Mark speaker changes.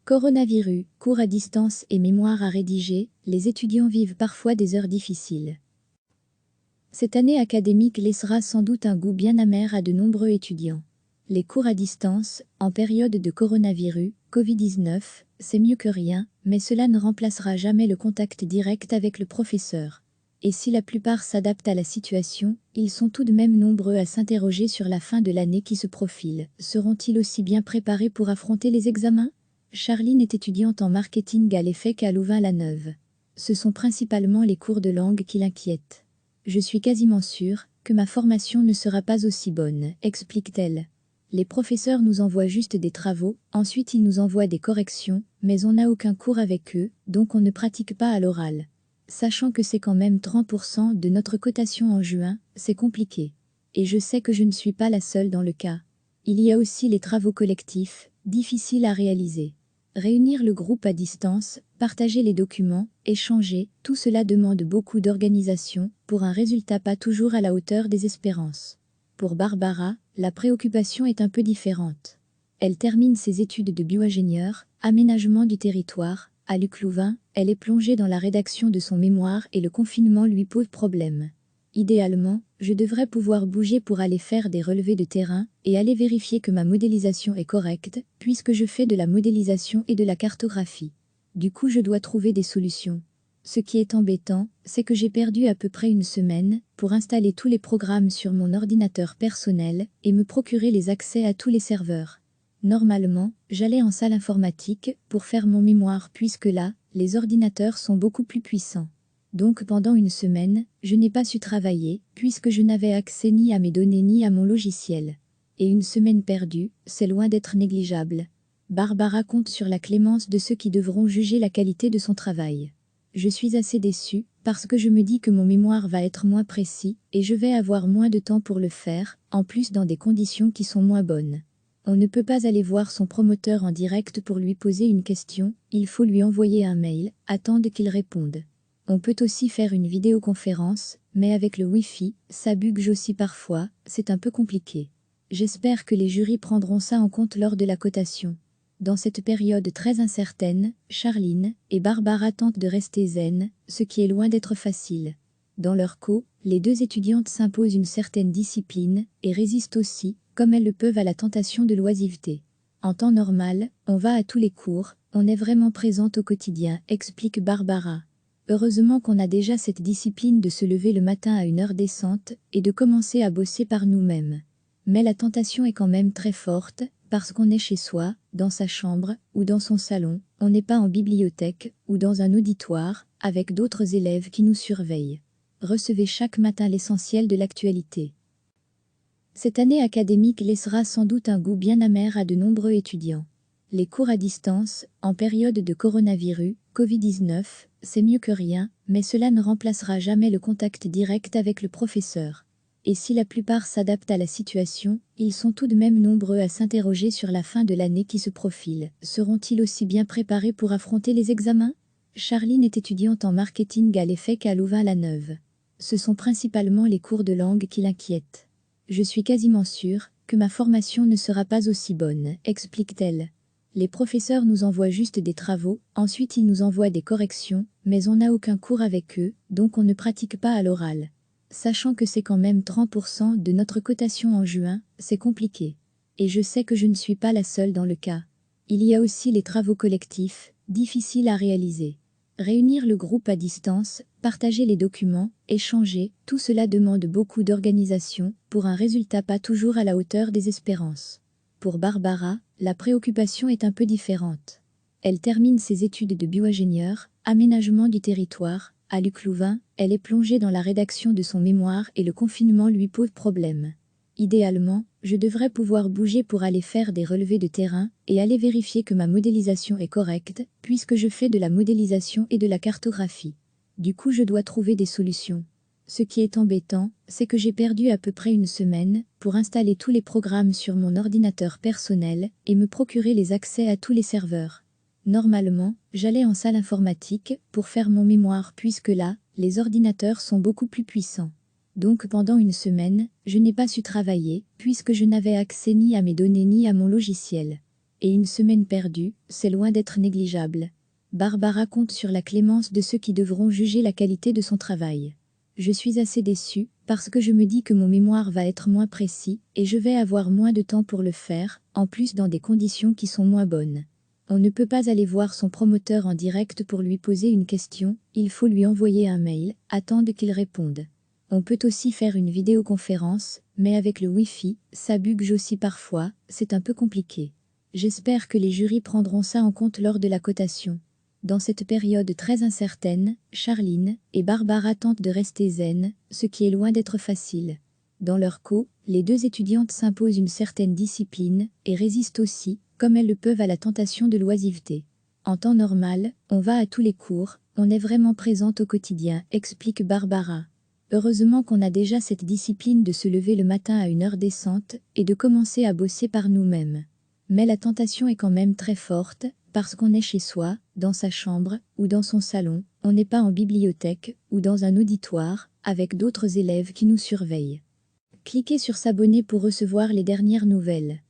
Speaker 1: Coronavirus, cours à distance et mémoire à rédiger, les étudiants vivent parfois des heures difficiles. Cette année académique laissera sans doute un goût bien amer à de nombreux étudiants. Les cours à distance, en période de coronavirus, Covid-19, c'est mieux que rien, mais cela ne remplacera jamais le contact direct avec le professeur. Et si la plupart s'adaptent à la situation, ils sont tout de même nombreux à s'interroger sur la fin de l'année qui se profile. Seront-ils aussi bien préparés pour affronter les examens ? Charline est étudiante en marketing à l'EFEC à Louvain-la-Neuve. Ce sont principalement les cours de langue qui l'inquiètent. Je suis quasiment sûre que ma formation ne sera pas aussi bonne, explique-t-elle. Les professeurs nous envoient juste des travaux, ensuite ils nous envoient des corrections, mais on n'a aucun cours avec eux, donc on ne pratique pas à l'oral. Sachant que c'est quand même 30% de notre cotation en juin, c'est compliqué. Et je sais que je ne suis pas la seule dans le cas. Il y a aussi les travaux collectifs, difficiles à réaliser. Réunir le groupe à distance, partager les documents, échanger, tout cela demande beaucoup d'organisation, pour un résultat pas toujours à la hauteur des espérances. Pour Barbara, la préoccupation est un peu différente. Elle termine ses études de bioingénieur, aménagement du territoire, à Louvain, elle est plongée dans la rédaction de son mémoire et le confinement lui pose problème. Idéalement, je devrais pouvoir bouger pour aller faire des relevés de terrain et aller vérifier que ma modélisation est correcte, puisque je fais de la modélisation et de la cartographie. Du coup, je dois trouver des solutions. Ce qui est embêtant, c'est que j'ai perdu à peu près une semaine pour installer tous les programmes sur mon ordinateur personnel et me procurer les accès à tous les serveurs. Normalement, j'allais en salle informatique pour faire mon mémoire puisque là, les ordinateurs sont beaucoup plus puissants. Donc pendant une semaine, je n'ai pas su travailler, puisque je n'avais accès ni à mes données ni à mon logiciel. Et une semaine perdue, c'est loin d'être négligeable. Barbara compte sur la clémence de ceux qui devront juger la qualité de son travail. Je suis assez déçue, parce que je me dis que mon mémoire va être moins précis, et je vais avoir moins de temps pour le faire, en plus dans des conditions qui sont moins bonnes. On ne peut pas aller voir son promoteur en direct pour lui poser une question, il faut lui envoyer un mail, attendre qu'il réponde. On peut aussi faire une vidéoconférence, mais avec le Wi-Fi, ça bug aussi parfois, c'est un peu compliqué. J'espère que les jurys prendront ça en compte lors de la cotation. Dans cette période très incertaine, Charline et Barbara tentent de rester zen, ce qui est loin d'être facile. Dans leur co, les deux étudiantes s'imposent une certaine discipline et résistent aussi, comme elles le peuvent à la tentation de l'oisiveté. En temps normal, on va à tous les cours, on est vraiment présente au quotidien, explique Barbara. Heureusement qu'on a déjà cette discipline de se lever le matin à une heure décente et de commencer à bosser par nous-mêmes. Mais la tentation est quand même très forte, parce qu'on est chez soi, dans sa chambre, ou dans son salon, on n'est pas en bibliothèque, ou dans un auditoire, avec d'autres élèves qui nous surveillent. Recevez chaque matin l'essentiel de l'actualité. Cette année académique laissera sans doute un goût bien amer à de nombreux étudiants. Les cours à distance, en période de coronavirus, Covid-19, c'est mieux que rien, mais cela ne remplacera jamais le contact direct avec le professeur. Et si la plupart s'adaptent à la situation, ils sont tout de même nombreux à s'interroger sur la fin de l'année qui se profile. Seront-ils aussi bien préparés pour affronter les examens ? Charline est étudiante en marketing à l'EFEC à Louvain-la-Neuve. Ce sont principalement les cours de langue qui l'inquiètent. Je suis quasiment sûre que ma formation ne sera pas aussi bonne, explique-t-elle. Les professeurs nous envoient juste des travaux, ensuite ils nous envoient des corrections, mais on n'a aucun cours avec eux, donc on ne pratique pas à l'oral. Sachant que c'est quand même 30% de notre cotation en juin, c'est compliqué. Et je sais que je ne suis pas la seule dans le cas. Il y a aussi les travaux collectifs, difficiles à réaliser. Réunir le groupe à distance, partager les documents, échanger, tout cela demande beaucoup d'organisation, pour un résultat pas toujours à la hauteur des espérances. Pour Barbara, la préoccupation est un peu différente. Elle termine ses études de bioingénieur, aménagement du territoire, à Louvain, elle est plongée dans la rédaction de son mémoire et le confinement lui pose problème. Idéalement, je devrais pouvoir bouger pour aller faire des relevés de terrain et aller vérifier que ma modélisation est correcte, puisque je fais de la modélisation et de la cartographie. Du coup, je dois trouver des solutions. Ce qui est embêtant, c'est que j'ai perdu à peu près une semaine pour installer tous les programmes sur mon ordinateur personnel et me procurer les accès à tous les serveurs. Normalement, j'allais en salle informatique pour faire mon mémoire puisque là, les ordinateurs sont beaucoup plus puissants. Donc pendant une semaine, je n'ai pas su travailler puisque je n'avais accès ni à mes données ni à mon logiciel. Et une semaine perdue, c'est loin d'être négligeable. Barbara compte sur la clémence de ceux qui devront juger la qualité de son travail. Je suis assez déçue, parce que je me dis que mon mémoire va être moins précis, et je vais avoir moins de temps pour le faire, en plus dans des conditions qui sont moins bonnes. On ne peut pas aller voir son promoteur en direct pour lui poser une question, il faut lui envoyer un mail, attendre qu'il réponde. On peut aussi faire une vidéoconférence, mais avec le Wi-Fi, ça bug aussi parfois, c'est un peu compliqué. J'espère que les jurys prendront ça en compte lors de la cotation. Dans cette période très incertaine, Charline et Barbara tentent de rester zen, ce qui est loin d'être facile. Dans leur les deux étudiantes s'imposent une certaine discipline et résistent aussi, comme elles le peuvent, à la tentation de l'oisiveté. En temps normal, on va à tous les cours, on est vraiment présente au quotidien, explique Barbara. Heureusement qu'on a déjà cette discipline de se lever le matin à une heure décente et de commencer à bosser par nous-mêmes. Mais la tentation est quand même très forte, parce qu'on est chez soi, dans sa chambre, ou dans son salon, on n'est pas en bibliothèque, ou dans un auditoire, avec d'autres élèves qui nous surveillent. Cliquez sur s'abonner pour recevoir les dernières nouvelles.